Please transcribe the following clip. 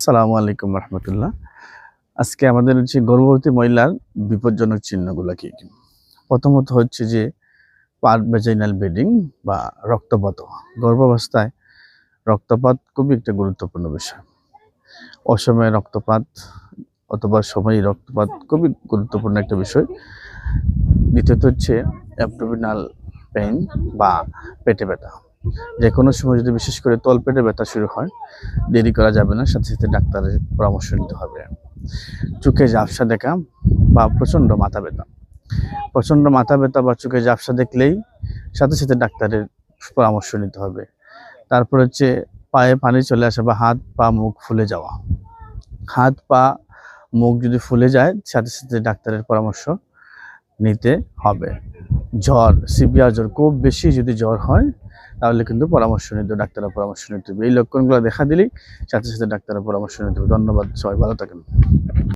আসসালামু আলাইকুম রহমতুল্লাহ। আজকে আমাদের হচ্ছে গর্ভবতী মহিলার বিপজ্জনক চিহ্নগুলো কি কি। প্রথমত হচ্ছে যে পার্ট ভ্যাজাইনাল ব্লিডিং বা রক্তপাত। গর্ভাবস্থায় রক্তপাত খুবই একটা গুরুত্বপূর্ণ বিষয়। অসময়ে রক্তপাত অথবা সময়ে রক্তপাত খুবই গুরুত্বপূর্ণ একটা বিষয়। দ্বিতীয়ত হচ্ছে অ্যাবডোমিনাল পেইন বা পেটে ব্যথা। যে কোনো সময় যদি বিশেষ করে তলপেটে ব্যথা শুরু হয়, দেরি করা যাবে না, সাথে সাথে ডাক্তারের পরামর্শ নিতে হবে। চোখে ঝাপসা দেখা বা প্রচণ্ড মাথা ব্যথা বা চোখে ঝাপসা দেখলেই সাথে সাথে ডাক্তারের পরামর্শ নিতে হবে। তারপর হচ্ছে পায়ে পানি চলে আসা বা হাত পা মুখ ফুলে যাওয়া। হাত পা মুখ যদি ফুলে যায় সাথে সাথে ডাক্তারের পরামর্শ নিতে হবে। জ্বর, সিভিয়ার জ্বর, খুব বেশি যদি জ্বর হয় তাহলে কিন্তু ডাক্তারের পরামর্শ নিতে হবে। এই লক্ষণগুলো দেখা দিলেই সাথে সাথে ডাক্তারের পরামর্শ নিতে হবে। ধন্যবাদ, সবাই ভালো থাকেন।